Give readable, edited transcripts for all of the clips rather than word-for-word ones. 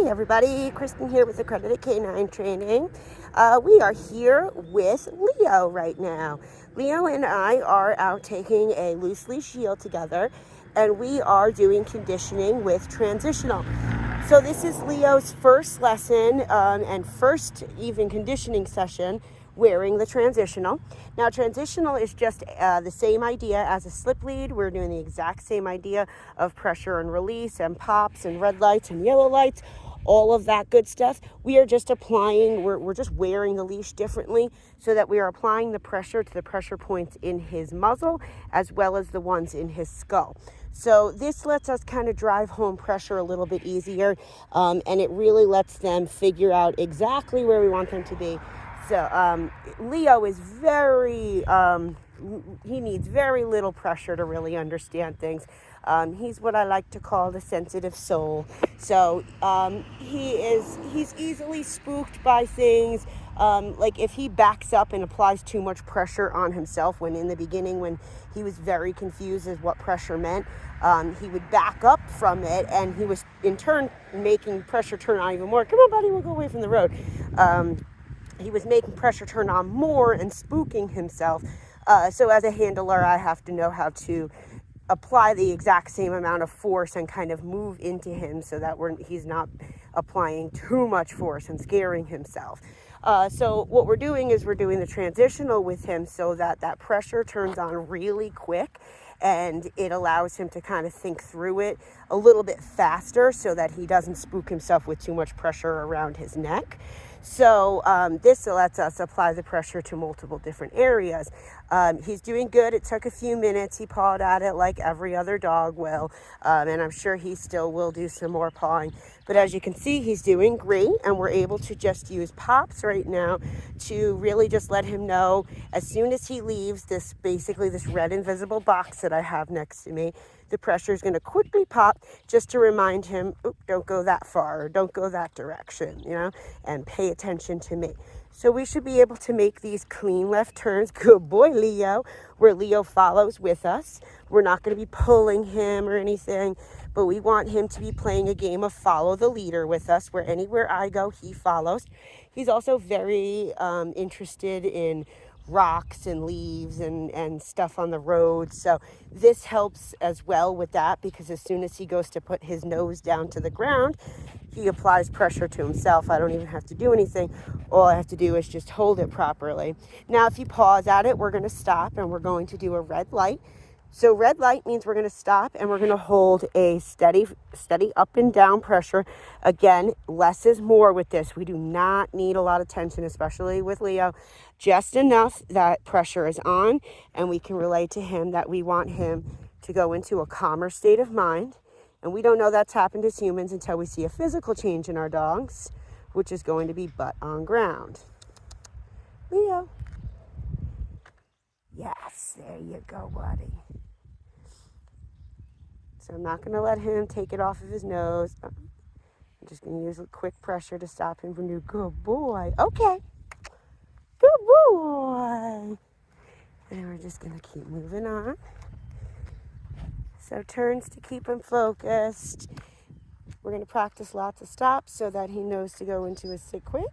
everybody, Kristen here with Accredited Canine Training. We are here with Leo right now. Leo and I are out taking a loose leash yield together, and we are doing conditioning with transitional. So this is Leo's first lesson and first even conditioning session wearing the transitional. Now transitional is just the same idea as a slip lead. We're doing the exact same idea of pressure and release and pops and red lights and yellow lights, all of that good stuff. We are just applying, we're just wearing the leash differently so that we are applying the pressure to the pressure points in his muzzle as well as the ones in his skull. So this lets us kind of drive home pressure a little bit easier, and it really lets them figure out exactly where we want them to be. So Leo is he needs very little pressure to really understand things. He's what I like to call the sensitive soul. So he's easily spooked by things. Like if he backs up and applies too much pressure on himself, when in the beginning when he was very confused as what pressure meant, he would back up from it, and he was in turn making pressure turn on even more. Come on, buddy, we'll go away from the road. He was making pressure turn on more and spooking himself. So as a handler, I have to know how to apply the exact same amount of force and kind of move into him so that he's not applying too much force and scaring himself. So what we're doing is we're doing the transitional with him so that that pressure turns on really quick, and it allows him to kind of think through it a little bit faster so that he doesn't spook himself with too much pressure around his neck. So this lets us apply the pressure to multiple different areas. He's doing good. It took a few minutes. He pawed at it like every other dog will, and I'm sure he still will do some more pawing. But as you can see, he's doing great, and we're able to just use pops right now to really just let him know as soon as he leaves this red invisible box that I have next to me, the pressure is going to quickly pop just to remind him, don't go that far, or don't go that direction, and pay attention to me. So we should be able to make these clean left turns. Good boy, Leo, where Leo follows with us. We're not going to be pulling him or anything, but we want him to be playing a game of follow the leader with us, where anywhere I go, he follows. He's also very interested in rocks and leaves and stuff on the road. So this helps as well with that, because as soon as he goes to put his nose down to the ground, he applies pressure to himself. I don't even have to do anything. All I have to do is just hold it properly. Now, if he paws at it, we're going to stop and we're going to do a red light. So red light means we're going to stop and we're going to hold a steady up and down pressure. Again, less is more with this. We do not need a lot of tension, especially with Leo. Just enough that pressure is on, and we can relay to him that we want him to go into a calmer state of mind. And we don't know that's happened as humans until we see a physical change in our dogs, which is going to be butt on ground. Leo. Yes, there you go, buddy. So I'm not going to let him take it off of his nose. I'm just going to use a quick pressure to stop him from doing. Good boy. Okay. Good boy. And we're just going to keep moving on. So turns to keep him focused. We're going to practice lots of stops so that he knows to go into a sit quick.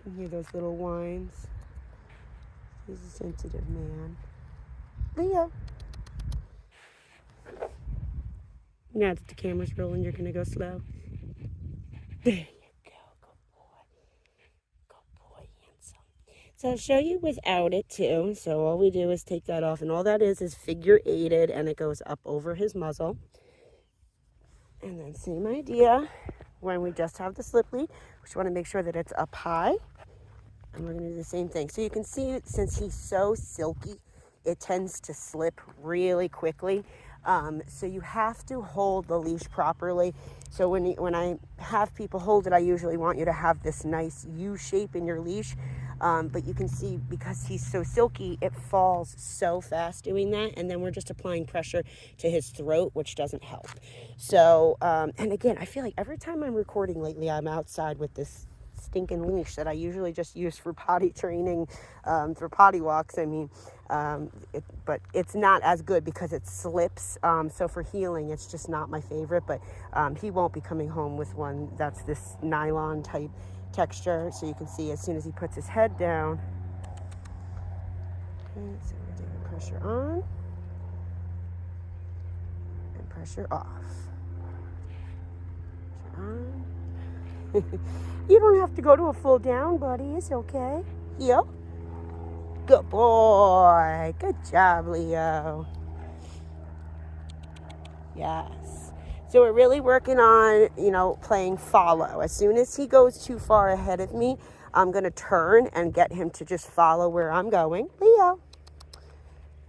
You can hear those little whines. He's a sensitive man. Leo. Now that the camera's rolling, you're going to go slow. There you go. Good boy. Good boy, handsome. So I'll show you without it too. So all we do is take that off, and all that is figure eighted, and it goes up over his muzzle. And then same idea when we just have the slip lead. We just want to make sure that it's up high. And we're going to do the same thing. So you can see, since he's so silky, it tends to slip really quickly. So you have to hold the leash properly. So when I have people hold it, I usually want you to have this nice U shape in your leash. But you can see, because he's so silky, it falls so fast doing that. And then we're just applying pressure to his throat, which doesn't help. So, and again, I feel like every time I'm recording lately, I'm outside with this stinking leash that I usually just use for potty training, for potty walks. I mean, but it's not as good because it slips. So for heeling, it's just not my favorite. But he won't be coming home with one that's this nylon type texture. So you can see as soon as he puts his head down. Okay, so we're doing pressure on and pressure off. Pressure on. You don't have to go to a full down, buddy. It's okay. Yep. Good boy. Good job, Leo. Yes. So we're really working on, playing follow. As soon as he goes too far ahead of me, I'm going to turn and get him to just follow where I'm going. Leo.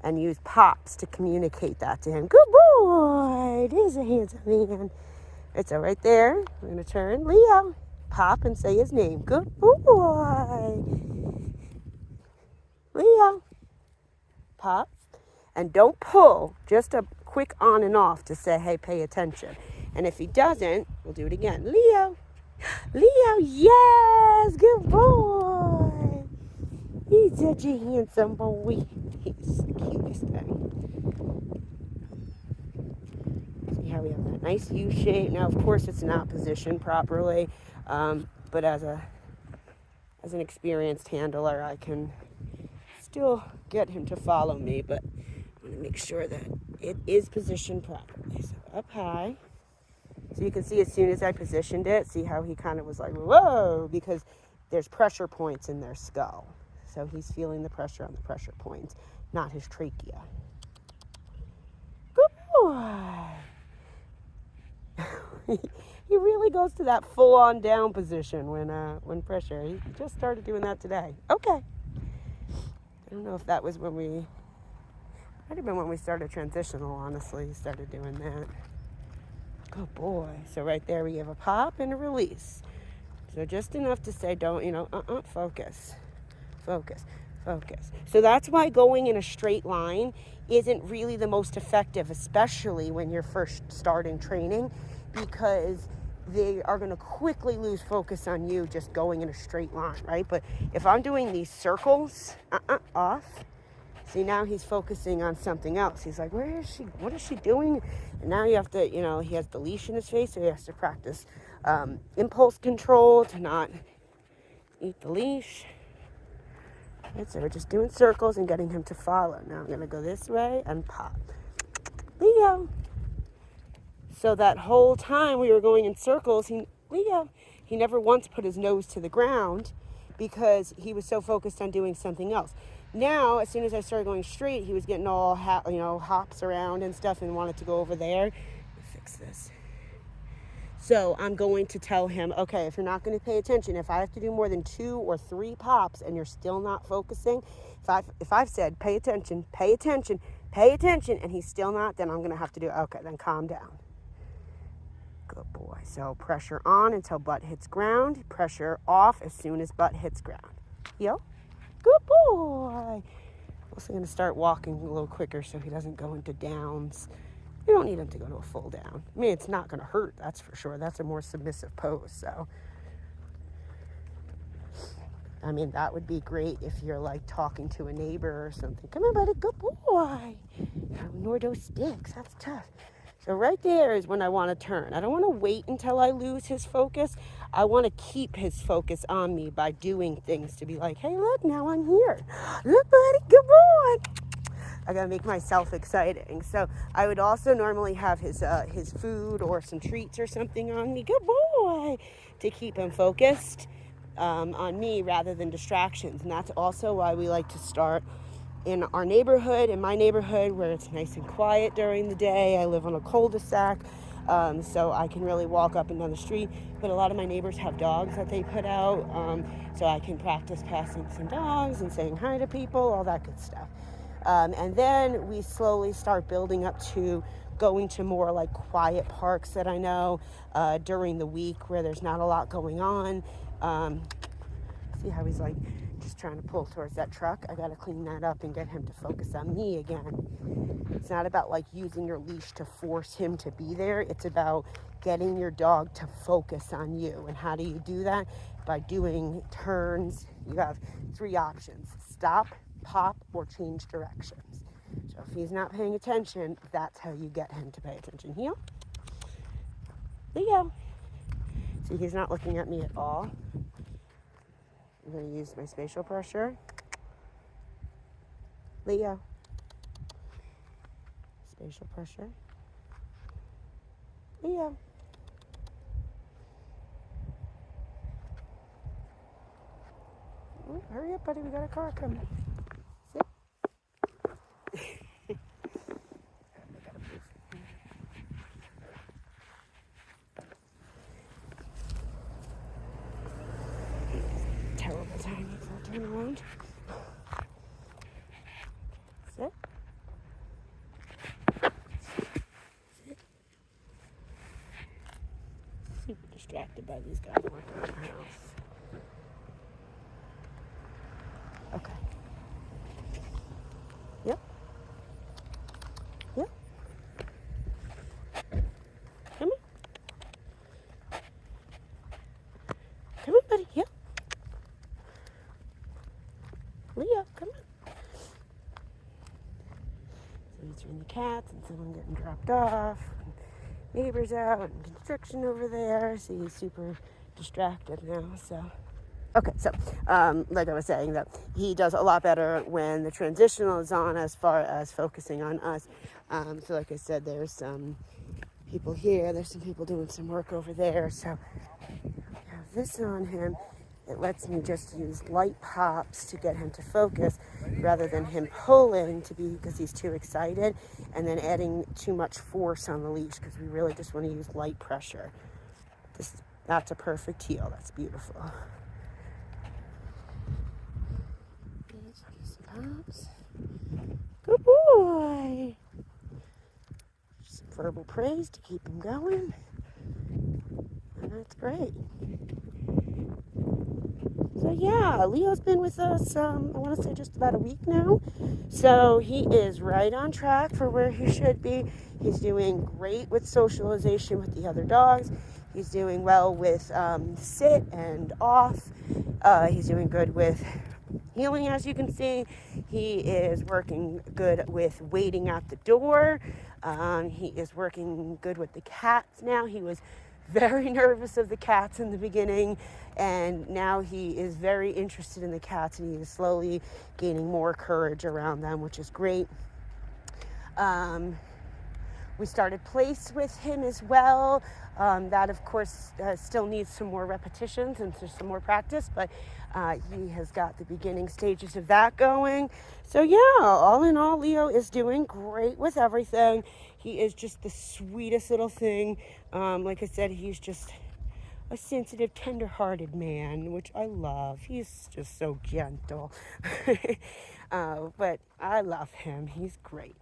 And use pops to communicate that to him. Good boy. There's a handsome man. It's all right there. We're going to turn. Leo. Pop and say his name. Good boy. Leo. Pop. And don't pull. Just a quick on and off to say, hey, pay attention. And if he doesn't, we'll do it again. Leo. Leo. Yes. Good boy. He's such a handsome boy. He's the cutest thing. See how we have that nice U shape. Now, of course, it's not positioned properly, but as an experienced handler, I can still get him to follow me, but I want to make sure that it is positioned properly. So up high. So you can see as soon as I positioned it, see how he kind of was like, whoa, because there's pressure points in their skull. So he's feeling the pressure on the pressure points, not his trachea. Good boy. He really goes to that full-on down position when pressure. He just started doing that today. Okay. I don't know if that was might have been when we started transitional, honestly. He started doing that. Good boy. So right there we give a pop and a release. So just enough to say, don't, focus. Focus. So that's why going in a straight line isn't really the most effective, especially when you're first starting training, because they are going to quickly lose focus on you just going in a straight line, right? But if I'm doing these circles, off, see, now he's focusing on something else. He's like, where is she? What is she doing? And now you have to, he has the leash in his face, so he has to practice impulse control to not eat the leash. Right, so we're just doing circles and getting him to follow. Now I'm going to go this way and pop. Leo. So that whole time we were going in circles, Leo, he never once put his nose to the ground because he was so focused on doing something else. Now, as soon as I started going straight, he was getting all, hops around and stuff and wanted to go over there. Let me fix this. So I'm going to tell him, okay, if you're not going to pay attention, if I have to do more than 2 or 3 pops and you're still not focusing, if I've said, pay attention, and he's still not, then I'm going to have to do, okay, then calm down. Good boy. So pressure on until butt hits ground, pressure off as soon as butt hits ground. Yo, good boy. Also going to start walking a little quicker so he doesn't go into downs. You don't need him to go to a full down. I mean, it's not going to hurt, that's for sure. That's a more submissive pose, so. I mean, that would be great if you're, like, talking to a neighbor or something. Come on, buddy, good boy. Ignore those sticks, that's tough. So right there is when I want to turn. I don't want to wait until I lose his focus. I want to keep his focus on me by doing things to be like, hey, look, now I'm here. Look, buddy, good boy. I gotta make myself exciting. So I would also normally have his food or some treats or something on me. Good boy, to keep him focused on me rather than distractions. And that's also why we like to start in our neighborhood, in my neighborhood, where it's nice and quiet during the day. I live on a cul-de-sac, so I can really walk up and down the street. But a lot of my neighbors have dogs that they put out, so I can practice passing some dogs and saying hi to people, all that good stuff. And then we slowly start building up to going to more like quiet parks that I know during the week where there's not a lot going on. See how he's like just trying to pull towards that truck? I got to clean that up and get him to focus on me again. It's not about like using your leash to force him to be there. It's about getting your dog to focus on you. And how do you do that? by doing turns. You have 3 options: stop, pop, or change directions. So if he's not paying attention, that's how you get him to pay attention. Heel. Leo. See, he's not looking at me at all. I'm going to use my spatial pressure. Leo. Spatial pressure. Leo. Ooh, hurry up, buddy. We got a car coming. Sit. Terrible timing for a turnaround. Sit. Sit. Super distracted by these guys working on the house. Okay. Yep. Yep. Come on. Come on, buddy. Yep. Leo, come on. So between the cats and someone getting dropped off, and neighbors out, and construction over there, so he's super distracted now. So, okay, so like I was saying, that he does a lot better when the transitional is on as far as focusing on us. So like I said, there's some people here, there's some people doing some work over there. So I have this on him. It lets me just use light pops to get him to focus rather than him pulling because he's too excited, and then adding too much force on the leash because we really just want to use light pressure. That's a perfect heel. That's beautiful. Let's do some pops. Good boy. Some verbal praise to keep him going. And that's great. So yeah, Leo's been with us, I want to say just about a week now. So he is right on track for where he should be. He's doing great with socialization with the other dogs. He's doing well with sit and off. He's doing good with healing, as you can see. He is working good with waiting at the door. He is working good with the cats now. He was very nervous of the cats in the beginning, and now he is very interested in the cats, and he is slowly gaining more courage around them, which is great. We started place with him as well. That, of course, still needs some more repetitions and some more practice, but he has got the beginning stages of that going. So yeah, all in all, Leo is doing great with everything. He is just the sweetest little thing. Like I said, he's just a sensitive, tender-hearted man, which I love. He's just so gentle. But I love him. He's great.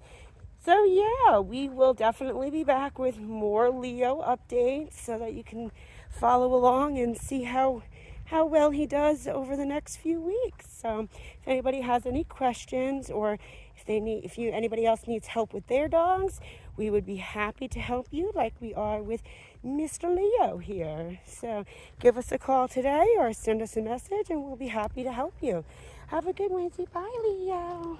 So yeah, we will definitely be back with more Leo updates so that you can follow along and see how well he does over the next few weeks. So if anybody has any questions, or if anybody else needs help with their dogs, we would be happy to help you like we are with Mr. Leo here. So give us a call today or send us a message and we'll be happy to help you. Have a good Wednesday. Bye, Leo.